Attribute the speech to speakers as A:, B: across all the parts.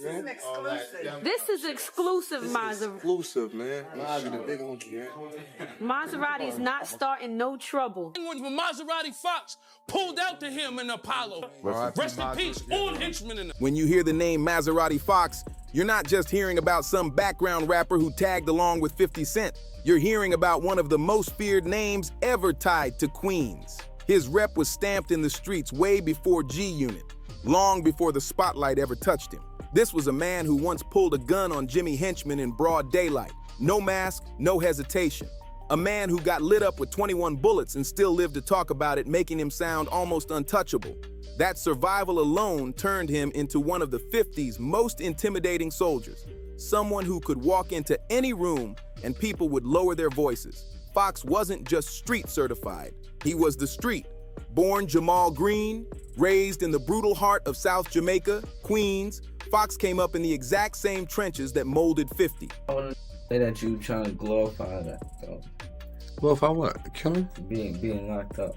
A: man.
B: This is exclusive, Maserati.
A: Exclusive, man.
B: Maserati is not starting no trouble.
C: When Maserati Fox pulled out to him in Apollo. Rest in peace, all henchmen in the...
D: When you hear the name Maserati Fox, you're not just hearing about some background rapper who tagged along with 50 Cent. You're hearing about one of the most feared names ever tied to Queens. His rep was stamped in the streets way before G-Unit, long before the spotlight ever touched him. This was a man who once pulled a gun on Jimmy Henchman in broad daylight. No mask, no hesitation. A man who got lit up with 21 bullets and still lived to talk about it, making him sound almost untouchable. That survival alone turned him into one of the 50's most intimidating soldiers. Someone who could walk into any room and people would lower their voices. Fox wasn't just street certified. He was the street. Born Jamal Green, raised in the brutal heart of South Jamaica, Queens, Fox came up in the exact same trenches that molded 50.
E: I want to say that you trying to glorify that, though.
A: Glorify what? Killing?
E: Being locked up.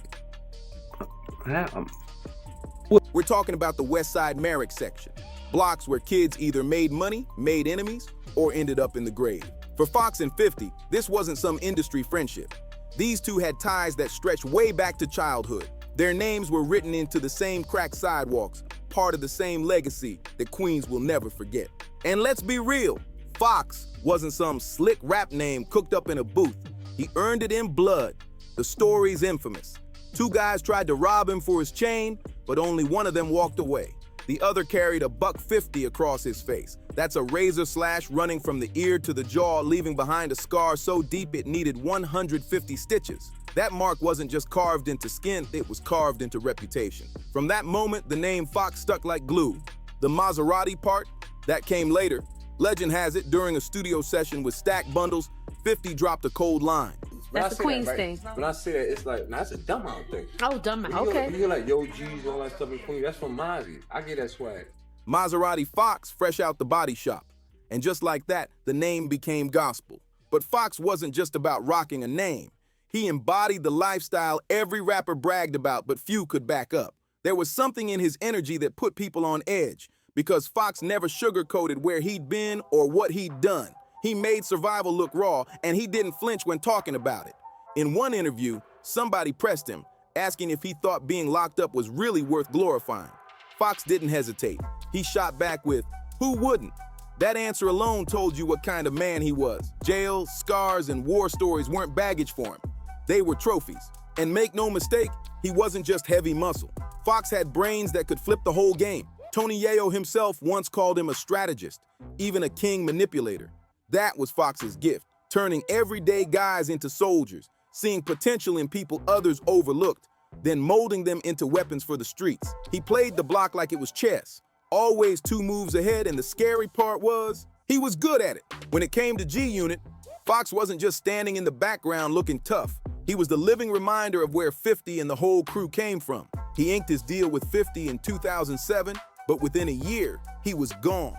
D: We're talking about the West Side Merrick section. Blocks where kids either made money, made enemies, or ended up in the grave. For Fox and 50, this wasn't some industry friendship. These two had ties that stretched way back to childhood. Their names were written into the same cracked sidewalks, part of the same legacy that Queens will never forget. And let's be real, Fox wasn't some slick rap name cooked up in a booth. He earned it in blood. The story's infamous. Two guys tried to rob him for his chain, but only one of them walked away. The other carried a $150 across his face. That's a razor slash running from the ear to the jaw, leaving behind a scar so deep it needed 150 stitches. That mark wasn't just carved into skin, it was carved into reputation. From that moment, the name Fox stuck like glue. The Maserati part, that came later. Legend has it, during a studio session with Stack Bundles, 50 dropped a cold line.
B: That's the Queens thing.
A: When I say that, it's like, that's a dumb out thing.
B: Oh, dumb out, okay.
A: You hear like Yo G's, all that stuff in Queens, that's from Mozzie. I get that swag.
D: Maserati Fox, fresh out the body shop. And just like that, the name became gospel. But Fox wasn't just about rocking a name. He embodied the lifestyle every rapper bragged about, but few could back up. There was something in his energy that put people on edge, because Fox never sugarcoated where he'd been or what he'd done. He made survival look raw, and he didn't flinch when talking about it. In one interview, somebody pressed him, asking if he thought being locked up was really worth glorifying. Fox didn't hesitate. He shot back with, "Who wouldn't?" That answer alone told you what kind of man he was. Jail, scars, and war stories weren't baggage for him. They were trophies. And make no mistake, he wasn't just heavy muscle. Fox had brains that could flip the whole game. Tony Yayo himself once called him a strategist, even a king manipulator. That was Fox's gift, turning everyday guys into soldiers, seeing potential in people others overlooked, then molding them into weapons for the streets. He played the block like it was chess, always 2 moves ahead, and the scary part was, he was good at it. When it came to G-Unit, Fox wasn't just standing in the background looking tough. He was the living reminder of where 50 and the whole crew came from. He inked his deal with 50 in 2007, but within a year, he was gone,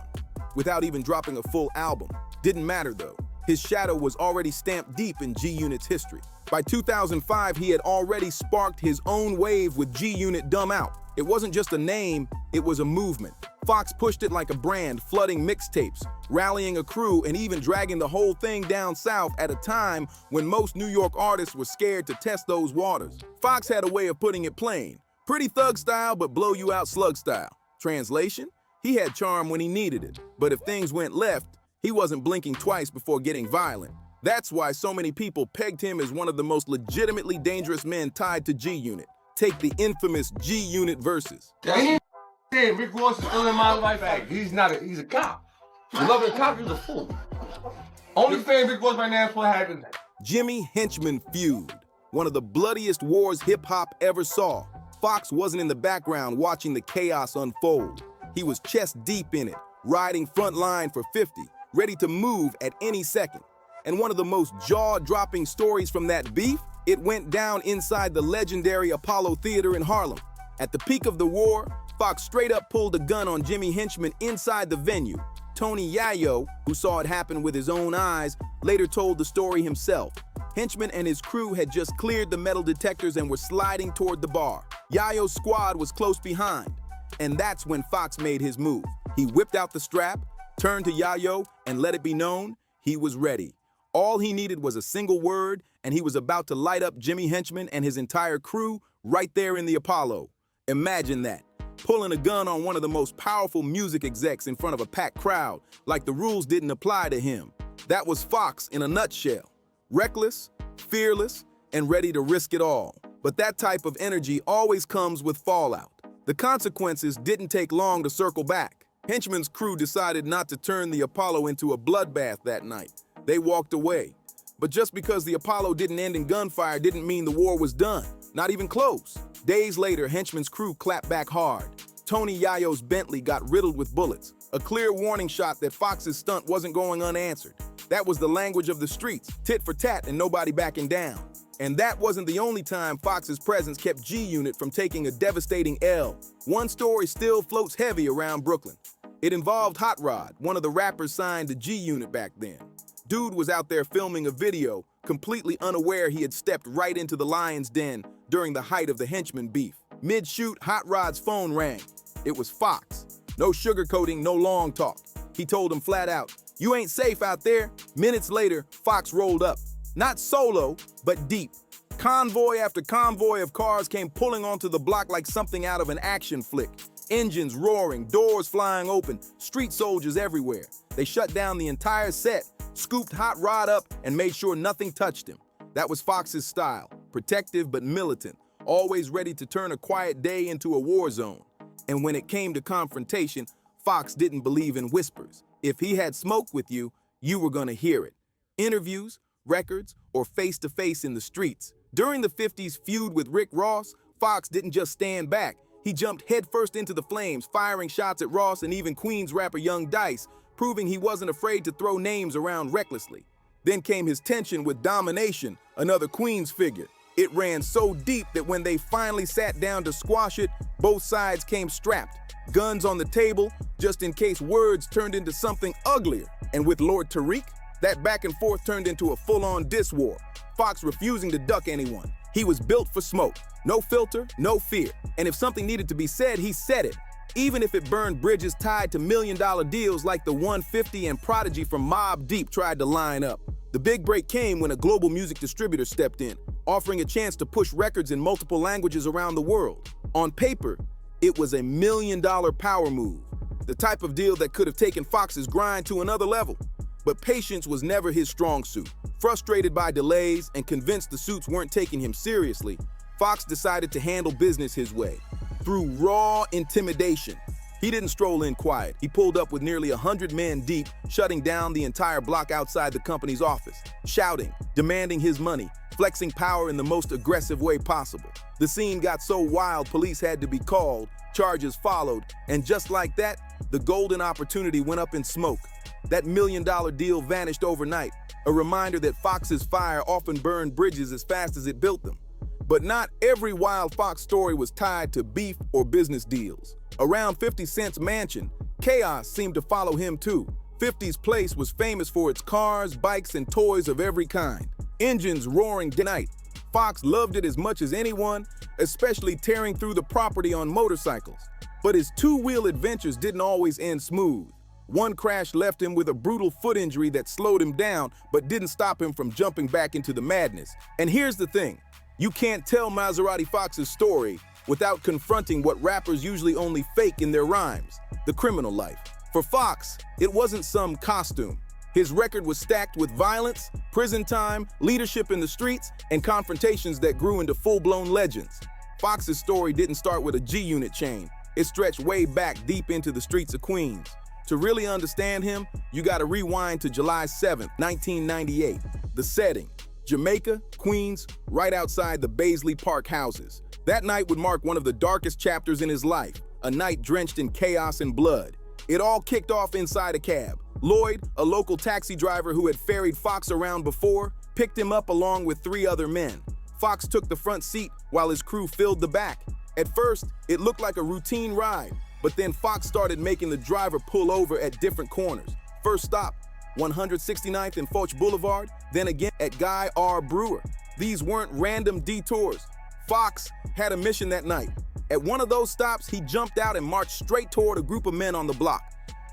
D: without even dropping a full album. Didn't matter though. His shadow was already stamped deep in G-Unit's history. By 2005, he had already sparked his own wave with G-Unit Dumb Out. It wasn't just a name, it was a movement. Fox pushed it like a brand, flooding mixtapes, rallying a crew, and even dragging the whole thing down south at a time when most New York artists were scared to test those waters. Fox had a way of putting it plain. Pretty thug style, but blow you out slug style. Translation? He had charm when he needed it, but if things went left, he wasn't blinking twice before getting violent. That's why so many people pegged him as one of the most legitimately dangerous men tied to G-Unit. Take the infamous G-Unit verses.
A: Damn, Rick Ross is still in my life. He's a cop. You love a cop, he's a fool. Only fan Rick Ross right now is what happened.
D: Jimmy Henchman feud, one of the bloodiest wars hip-hop ever saw. Fox wasn't in the background watching the chaos unfold. He was chest deep in it, riding front line for 50, ready to move at any second. And one of the most jaw-dropping stories from that beef, it went down inside the legendary Apollo Theater in Harlem. At the peak of the war, Fox straight up pulled a gun on Jimmy Henchman inside the venue. Tony Yayo, who saw it happen with his own eyes, later told the story himself. Henchman and his crew had just cleared the metal detectors and were sliding toward the bar. Yayo's squad was close behind. And that's when Fox made his move. He whipped out the strap, turned to Yayo, and let it be known he was ready. All he needed was a single word, and he was about to light up Jimmy Henchman and his entire crew right there in the Apollo. Imagine that, pulling a gun on one of the most powerful music execs in front of a packed crowd, like the rules didn't apply to him. That was Fox in a nutshell. Reckless, fearless, and ready to risk it all. But that type of energy always comes with fallout. The consequences didn't take long to circle back. Henchman's crew decided not to turn the Apollo into a bloodbath that night. They walked away. But just because the Apollo didn't end in gunfire didn't mean the war was done. Not even close. Days later, Henchman's crew clapped back hard. Tony Yayo's Bentley got riddled with bullets. A clear warning shot that Fox's stunt wasn't going unanswered. That was the language of the streets, tit for tat and nobody backing down. And that wasn't the only time Fox's presence kept G-Unit from taking a devastating L. One story still floats heavy around Brooklyn. It involved Hot Rod, one of the rappers signed to G-Unit back then. Dude was out there filming a video, completely unaware he had stepped right into the lion's den during the height of the Henchman beef. Mid-shoot, Hot Rod's phone rang. It was Fox. No sugarcoating, no long talk. He told him flat out, "You ain't safe out there." Minutes later, Fox rolled up. Not solo, but deep. Convoy after convoy of cars came pulling onto the block like something out of an action flick. Engines roaring, doors flying open, street soldiers everywhere. They shut down the entire set, scooped Hot Rod up, and made sure nothing touched him. That was Fox's style, protective but militant, always ready to turn a quiet day into a war zone. And when it came to confrontation, Fox didn't believe in whispers. If he had smoke with you, you were gonna hear it. Interviews, records, or face-to-face in the streets. During the 50s feud with Rick Ross, Fox didn't just stand back. He jumped headfirst into the flames, firing shots at Ross and even Queens rapper Young Dice, proving he wasn't afraid to throw names around recklessly. Then came his tension with Domination, another Queens figure. It ran so deep that when they finally sat down to squash it, both sides came strapped. Guns on the table, just in case words turned into something uglier. And with Lord Tariq, that back and forth turned into a full-on diss war. Fox refusing to duck anyone. He was built for smoke. No filter, no fear. And if something needed to be said, he said it. Even if it burned bridges tied to million-dollar deals like the 150 and Prodigy from Mobb Deep tried to line up. The big break came when a global music distributor stepped in, offering a chance to push records in multiple languages around the world. On paper, it was $1 million power move, the type of deal that could have taken Fox's grind to another level. But patience was never his strong suit. Frustrated by delays and convinced the suits weren't taking him seriously, Fox decided to handle business his way, through raw intimidation. He didn't stroll in quiet. He pulled up with nearly 100 men deep, shutting down the entire block outside the company's office, shouting, demanding his money, flexing power in the most aggressive way possible. The scene got so wild, police had to be called, charges followed, and just like that, the golden opportunity went up in smoke. That $1 million deal vanished overnight, a reminder that Fox's fire often burned bridges as fast as it built them. But not every wild Fox story was tied to beef or business deals. Around 50 Cent's mansion, chaos seemed to follow him too. 50's place was famous for its cars, bikes, and toys of every kind. Engines roaring day and night. Fox loved it as much as anyone, especially tearing through the property on motorcycles. But his two-wheel adventures didn't always end smooth. One crash left him with a brutal foot injury that slowed him down, but didn't stop him from jumping back into the madness. And here's the thing. You can't tell Maserati Fox's story without confronting what rappers usually only fake in their rhymes, the criminal life. For Fox, it wasn't some costume. His record was stacked with violence, prison time, leadership in the streets, and confrontations that grew into full-blown legends. Fox's story didn't start with a G-Unit chain. It stretched way back deep into the streets of Queens. To really understand him, you gotta rewind to July 7th, 1998. The setting, Jamaica, Queens, right outside the Baisley Park houses. That night would mark one of the darkest chapters in his life, a night drenched in chaos and blood. It all kicked off inside a cab. Lloyd, a local taxi driver who had ferried Fox around before, picked him up along with 3 other men. Fox took the front seat while his crew filled the back. At first, it looked like a routine ride, but then Fox started making the driver pull over at different corners. First stop, 169th and Foch Boulevard, then again at Guy R. Brewer. These weren't random detours. Fox had a mission that night. At one of those stops, he jumped out and marched straight toward a group of men on the block.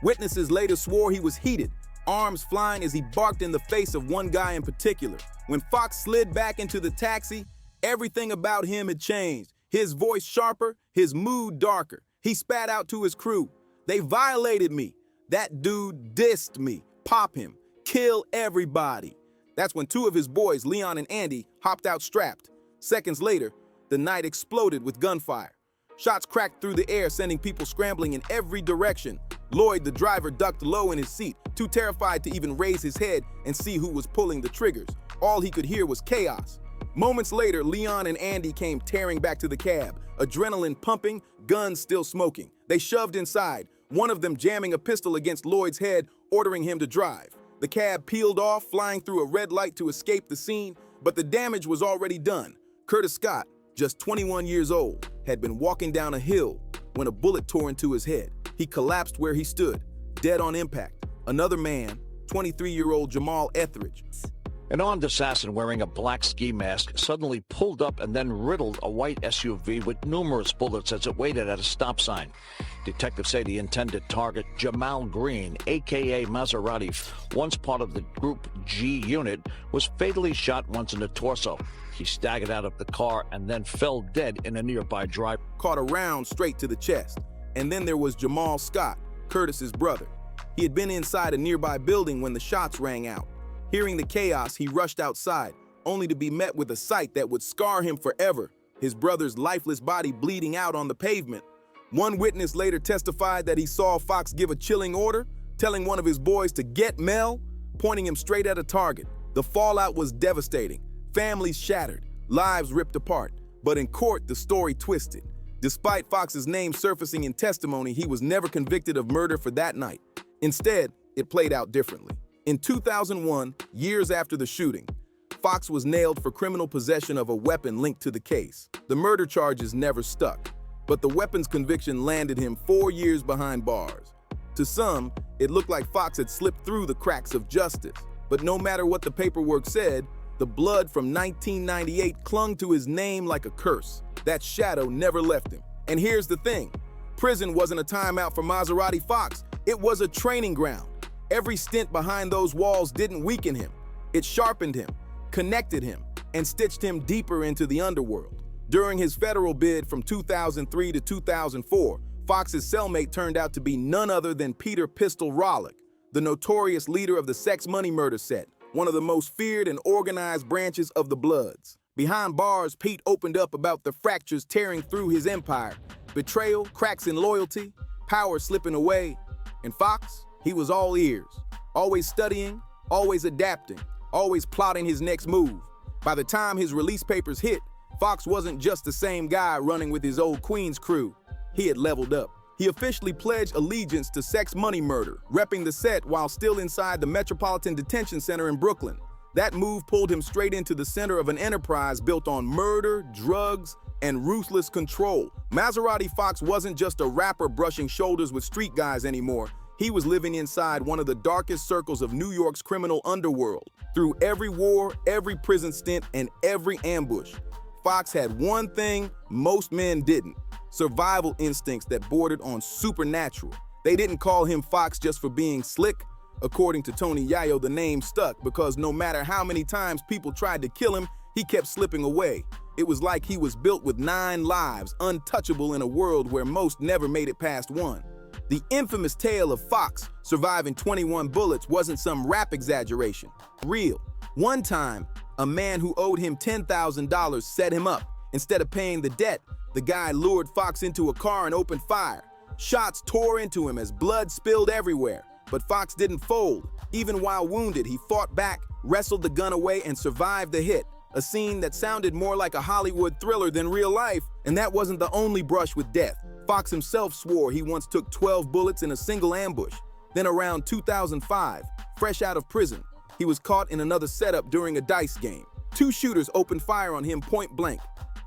D: Witnesses later swore he was heated, arms flying as he barked in the face of one guy in particular. When Fox slid back into the taxi, everything about him had changed. His voice sharper, his mood darker. He spat out to his crew, "They violated me. That dude dissed me. Pop him. Kill everybody." That's when two of his boys, Leon and Andy, hopped out strapped. Seconds later, the night exploded with gunfire. Shots cracked through the air, sending people scrambling in every direction. Lloyd, the driver, ducked low in his seat, too terrified to even raise his head and see who was pulling the triggers. All he could hear was chaos. Moments later, Leon and Andy came tearing back to the cab, adrenaline pumping, guns still smoking. They shoved inside, one of them jamming a pistol against Lloyd's head, ordering him to drive. The cab peeled off, flying through a red light to escape the scene, but the damage was already done. Curtis Scott, just 21 years old, had been walking down a hill when a bullet tore into his head. He collapsed where he stood, dead on impact. Another man, 23-year-old Jamal Etheridge.
F: An armed assassin wearing a black ski mask suddenly pulled up and then riddled a white SUV with numerous bullets as it waited at a stop sign. Detectives say the intended target, Jamal Green, a.k.a. Maserati, once part of the Group G unit, was fatally shot once in the torso. He staggered out of the car and then fell dead in a nearby drive.
D: Caught a round straight to the chest. And then there was Jamal Scott, Curtis's brother. He had been inside a nearby building when the shots rang out. Hearing the chaos, he rushed outside, only to be met with a sight that would scar him forever, his brother's lifeless body bleeding out on the pavement. One witness later testified that he saw Fox give a chilling order, telling one of his boys to get Mel, pointing him straight at a target. The fallout was devastating. Families shattered, lives ripped apart. But in court, the story twisted. Despite Fox's name surfacing in testimony, he was never convicted of murder for that night. Instead, it played out differently. In 2001, years after the shooting, Fox was nailed for criminal possession of a weapon linked to the case. The murder charges never stuck, but the weapons conviction landed him 4 years behind bars. To some, it looked like Fox had slipped through the cracks of justice. But no matter what the paperwork said, the blood from 1998 clung to his name like a curse. That shadow never left him. And here's the thing. Prison wasn't a timeout for Maserati Fox. It was a training ground. Every stint behind those walls didn't weaken him. It sharpened him, connected him, and stitched him deeper into the underworld. During his federal bid from 2003 to 2004, Fox's cellmate turned out to be none other than Peter Pistol Rollick, the notorious leader of the Sex Money Murder Set, one of the most feared and organized branches of the Bloods. Behind bars, Pete opened up about the fractures tearing through his empire, betrayal, cracks in loyalty, power slipping away. And Fox, he was all ears, always studying, always adapting, always plotting his next move. By the time his release papers hit, Fox wasn't just the same guy running with his old Queens crew. He had leveled up. He officially pledged allegiance to Sex Money Murder, repping the set while still inside the Metropolitan Detention Center in Brooklyn. That move pulled him straight into the center of an enterprise built on murder, drugs, and ruthless control. Maserati Fox wasn't just a rapper brushing shoulders with street guys anymore. He was living inside one of the darkest circles of New York's criminal underworld. Through every war, every prison stint, and every ambush, Fox had one thing most men didn't: survival instincts that bordered on supernatural. They didn't call him Fox just for being slick. According to Tony Yayo, the name stuck because no matter how many times people tried to kill him, he kept slipping away. It was like he was built with 9 lives, untouchable in a world where most never made it past 1. The infamous tale of Fox surviving 21 bullets wasn't some rap exaggeration. Real. One time, a man who owed him $10,000 set him up. Instead of paying the debt, the guy lured Fox into a car and opened fire. Shots tore into him as blood spilled everywhere. But Fox didn't fold. Even while wounded, he fought back, wrestled the gun away, and survived the hit. A scene that sounded more like a Hollywood thriller than real life. And that wasn't the only brush with death. Fox himself swore he once took 12 bullets in a single ambush. Then around 2005, fresh out of prison, he was caught in another setup during a dice game. 2 shooters opened fire on him point blank.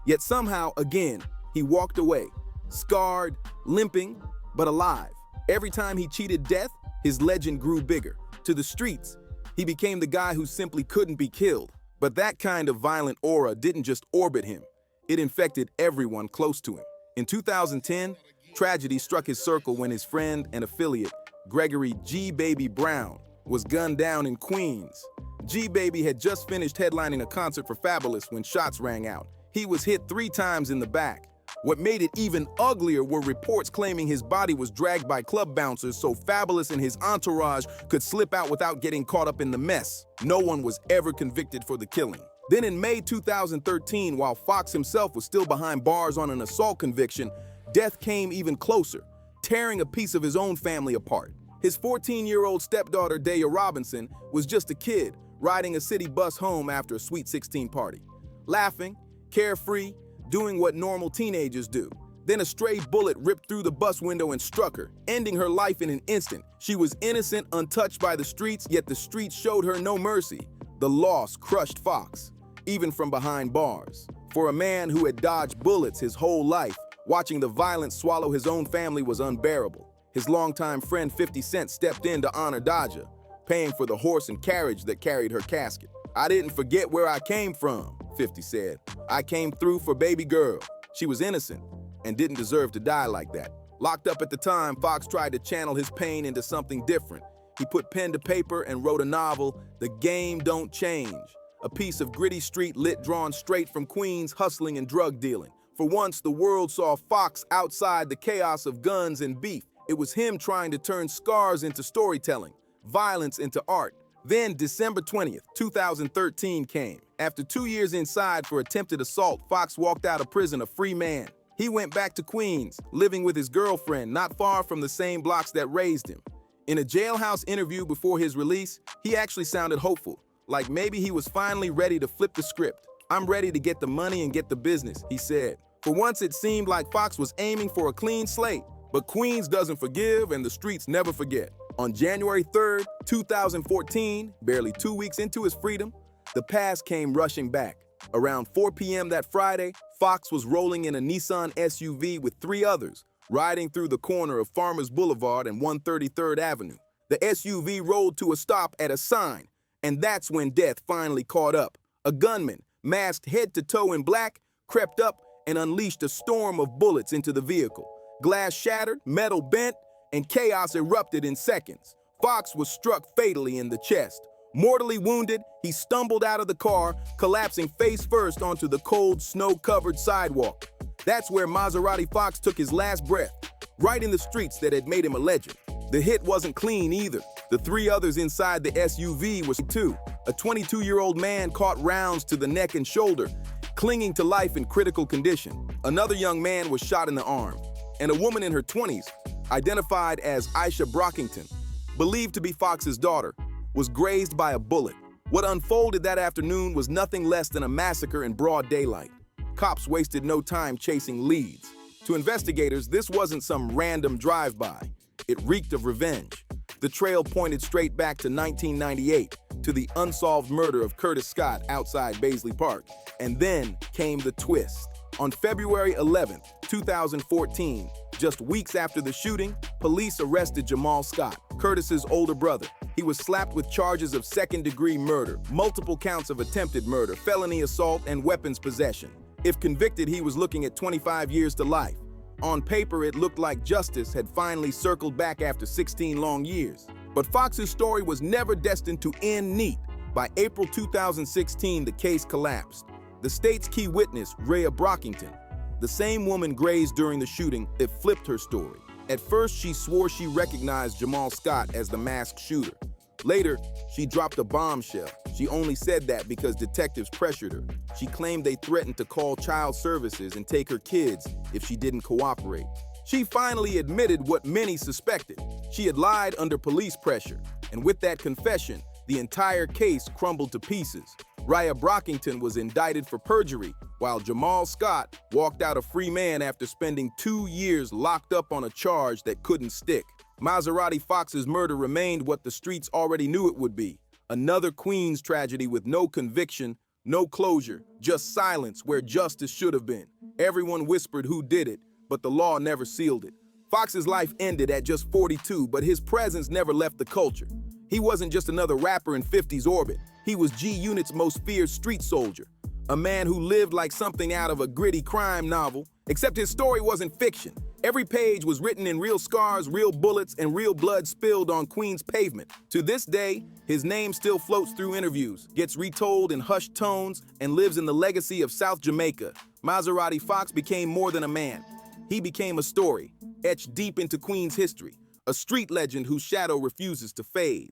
D: Yet somehow, again, he walked away, scarred, limping, but alive. Every time he cheated death, his legend grew bigger. To the streets, he became the guy who simply couldn't be killed. But that kind of violent aura didn't just orbit him. It infected everyone close to him. In 2010, tragedy struck his circle when his friend and affiliate, Gregory G. Baby Brown, was gunned down in Queens. G. Baby had just finished headlining a concert for Fabulous when shots rang out. He was hit 3 times in the back. What made it even uglier were reports claiming his body was dragged by club bouncers so Fabulous and his entourage could slip out without getting caught up in the mess. No one was ever convicted for the killing. Then in May 2013, while Fox himself was still behind bars on an assault conviction, death came even closer, tearing a piece of his own family apart. His 14-year-old stepdaughter, Daya Robinson, was just a kid riding a city bus home after a Sweet 16 party, laughing, carefree, doing what normal teenagers do. Then a stray bullet ripped through the bus window and struck her, ending her life in an instant. She was innocent, untouched by the streets, yet the streets showed her no mercy. The loss crushed Fox, even from behind bars. For a man who had dodged bullets his whole life, watching the violence swallow his own family was unbearable. His longtime friend 50 Cent stepped in to honor Dodger, paying for the horse and carriage that carried her casket. "I didn't forget where I came from," 50 said. "I came through for baby girl. She was innocent and didn't deserve to die like that." Locked up at the time, Fox tried to channel his pain into something different. He put pen to paper and wrote a novel, The Game Don't Change, a piece of gritty street lit drawn straight from Queens hustling and drug dealing. For once, the world saw Fox outside the chaos of guns and beef. It was him trying to turn scars into storytelling, violence into art. Then December 20th, 2013 came. After 2 years inside for attempted assault, Fox walked out of prison a free man. He went back to Queens, living with his girlfriend not far from the same blocks that raised him. In a jailhouse interview before his release, he actually sounded hopeful, like maybe he was finally ready to flip the script. "I'm ready to get the money and get the business," he said. For once, it seemed like Fox was aiming for a clean slate. But Queens doesn't forgive and the streets never forget. On January 3rd, 2014, barely 2 weeks into his freedom, the past came rushing back. Around 4 p.m. that Friday, Fox was rolling in a Nissan SUV with 3 others, riding through the corner of Farmers Boulevard and 133rd Avenue. The SUV rolled to a stop at a sign, and that's when death finally caught up. A gunman, masked head to toe in black, crept up and unleashed a storm of bullets into the vehicle. Glass shattered, metal bent, and chaos erupted in seconds. Fox was struck fatally in the chest. Mortally wounded, he stumbled out of the car, collapsing face first onto the cold, snow-covered sidewalk. That's where Maserati Fox took his last breath, right in the streets that had made him a legend. The hit wasn't clean either. The 3 others inside the SUV was too. A 22-year-old man caught rounds to the neck and shoulder, clinging to life in critical condition. Another young man was shot in the arm. And a woman in her 20s, identified as Aisha Brockington, believed to be Fox's daughter, was grazed by a bullet. What unfolded that afternoon was nothing less than a massacre in broad daylight. Cops wasted no time chasing leads. To investigators, this wasn't some random drive-by. It reeked of revenge. The trail pointed straight back to 1998, to the unsolved murder of Curtis Scott outside Baisley Park. And then came the twist. On February 11th, 2014, just weeks after the shooting, police arrested Jamal Scott, Curtis's older brother. He was slapped with charges of second-degree murder, multiple counts of attempted murder, felony assault, and weapons possession. If convicted, he was looking at 25 years to life. On paper, it looked like justice had finally circled back after 16 long years. But Fox's story was never destined to end neat. By April 2016, the case collapsed. The state's key witness, Rhea Brockington, the same woman grazed during the shooting, it flipped her story. At first, she swore she recognized Jamal Scott as the masked shooter. Later, she dropped a bombshell. She only said that because detectives pressured her. She claimed they threatened to call child services and take her kids if she didn't cooperate. She finally admitted what many suspected. She had lied under police pressure. And with that confession, the entire case crumbled to pieces. Rhea Brockington was indicted for perjury, while Jamal Scott walked out a free man after spending 2 years locked up on a charge that couldn't stick. Maserati Fox's murder remained what the streets already knew it would be. Another Queens tragedy with no conviction, no closure, just silence where justice should have been. Everyone whispered who did it, but the law never sealed it. Fox's life ended at just 42, but his presence never left the culture. He wasn't just another rapper in 50s orbit. He was G-Unit's most feared street soldier, a man who lived like something out of a gritty crime novel, except his story wasn't fiction. Every page was written in real scars, real bullets, and real blood spilled on Queens pavement. To this day, his name still floats through interviews, gets retold in hushed tones, and lives in the legacy of South Jamaica. Maserati Fox became more than a man. He became a story, etched deep into Queens history, a street legend whose shadow refuses to fade.